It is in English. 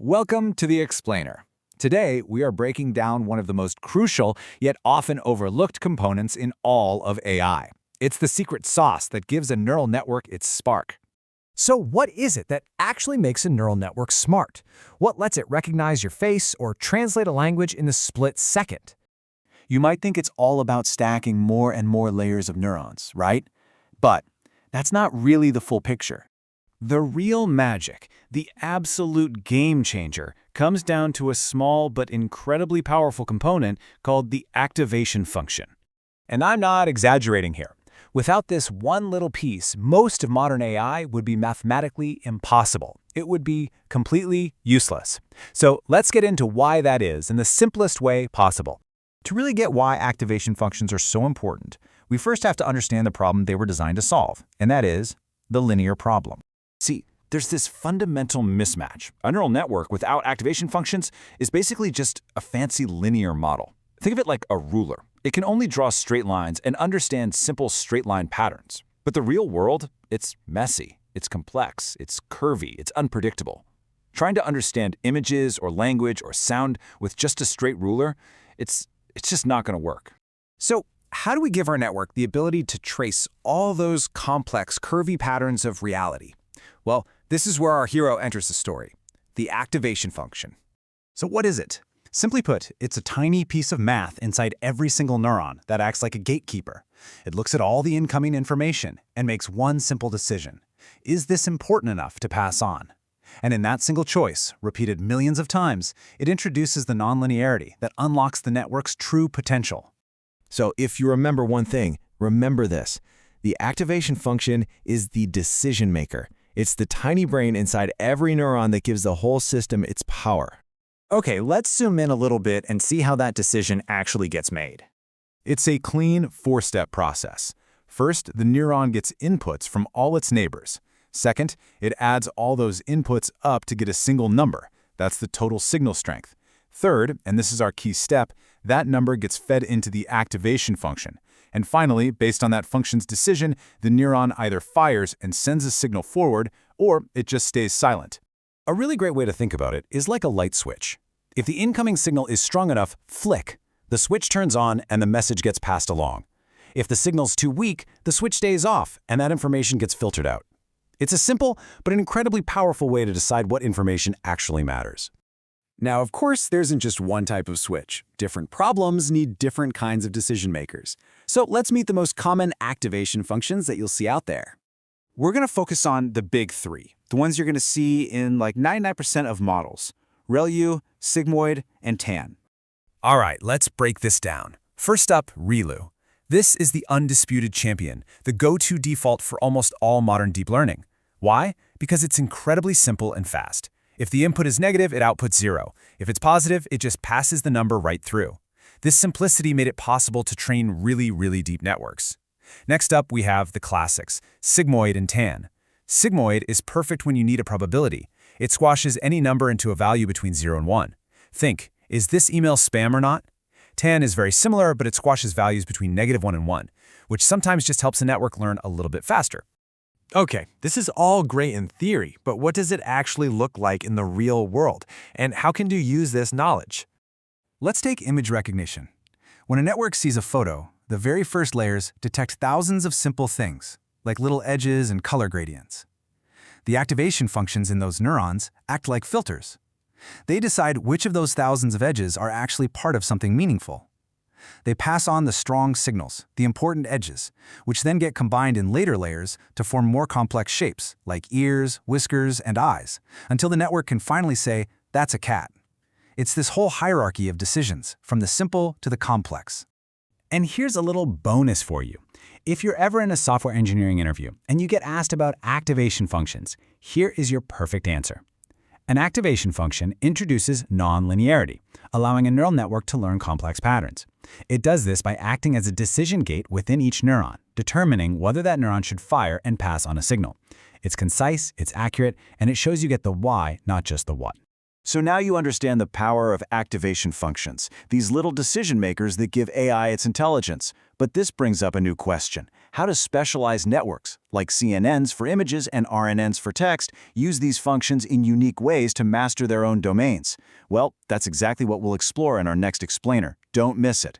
Welcome to The Explainer. Today, we are breaking down one of the most crucial yet often overlooked components in all of AI. It's the secret sauce that gives a neural network its spark. So what is it that actually makes a neural network smart? What lets it recognize your face or translate a language in a split second? You might think it's all about stacking more and more layers of neurons, right? But that's not really the full picture. The real magic, the absolute game changer, comes down to a small but incredibly powerful component called the activation function. And I'm not exaggerating here. Without this one little piece, most of modern AI would be mathematically impossible. It would be completely useless. So let's get into why that is in the simplest way possible. To really get why activation functions are so important, we first have to understand the problem they were designed to solve, and that is the linear problem. See, there's this fundamental mismatch. A neural network without activation functions is basically just a fancy linear model. Think of it like a ruler. It can only draw straight lines and understand simple straight line patterns. But the real world, it's messy, it's complex, it's curvy, it's unpredictable. Trying to understand images or language or sound with just a straight ruler, it's just not going to work. So how do we give our network the ability to trace all those complex, curvy patterns of reality? Well, this is where our hero enters the story, the activation function. So what is it? Simply put, it's a tiny piece of math inside every single neuron that acts like a gatekeeper. It looks at all the incoming information and makes one simple decision. Is this important enough to pass on? And in that single choice, repeated millions of times, it introduces the nonlinearity that unlocks the network's true potential. So if you remember one thing, remember this. The activation function is the decision maker. It's the tiny brain inside every neuron that gives the whole system its power. Okay, let's zoom in a little bit and see how that decision actually gets made. It's a clean four-step process. First, the neuron gets inputs from all its neighbors. Second, it adds all those inputs up to get a single number. That's the total signal strength. Third, and this is our key step, that number gets fed into the activation function. And finally, based on that function's decision, the neuron either fires and sends a signal forward, or it just stays silent. A really great way to think about it is like a light switch. If the incoming signal is strong enough, flick. The switch turns on and the message gets passed along. If the signal's too weak, the switch stays off and that information gets filtered out. It's a simple but an incredibly powerful way to decide what information actually matters. Now, of course, there isn't just one type of switch. Different problems need different kinds of decision makers. So let's meet the most common activation functions that you'll see out there. We're going to focus on the big three, the ones you're going to see in like 99% of models: ReLU, Sigmoid, and Tanh. All right, let's break this down. First up, ReLU. This is the undisputed champion, the go-to default for almost all modern deep learning. Why? Because it's incredibly simple and fast. If the input is negative, it outputs 0. If it's positive, it just passes the number right through. This simplicity made it possible to train really deep networks. Next up, we have the classics, Sigmoid and Tanh. Sigmoid is perfect when you need a probability. It squashes any number into a value between 0 and 1. Think, is this email spam or not? Tanh is very similar, but it squashes values between -1 and 1, which sometimes just helps the network learn a little bit faster. Okay, this is all great in theory, but what does it actually look like in the real world? And how can you use this knowledge? Let's take image recognition. When a network sees a photo, the very first layers detect thousands of simple things, like little edges and color gradients. The activation functions in those neurons act like filters. They decide which of those thousands of edges are actually part of something meaningful. They pass on the strong signals, the important edges, which then get combined in later layers to form more complex shapes, like ears, whiskers, and eyes, until the network can finally say, that's a cat. It's this whole hierarchy of decisions, from the simple to the complex. And here's a little bonus for you. If you're ever in a software engineering interview and you get asked about activation functions, here is your perfect answer. An activation function introduces nonlinearity, allowing a neural network to learn complex patterns. It does this by acting as a decision gate within each neuron, determining whether that neuron should fire and pass on a signal. It's concise, it's accurate, and it shows you get the why, not just the what. So now you understand the power of activation functions, these little decision makers that give AI its intelligence. But this brings up a new question. How do specialized networks, like CNNs for images and RNNs for text, use these functions in unique ways to master their own domains? Well, that's exactly what we'll explore in our next explainer. Don't miss it.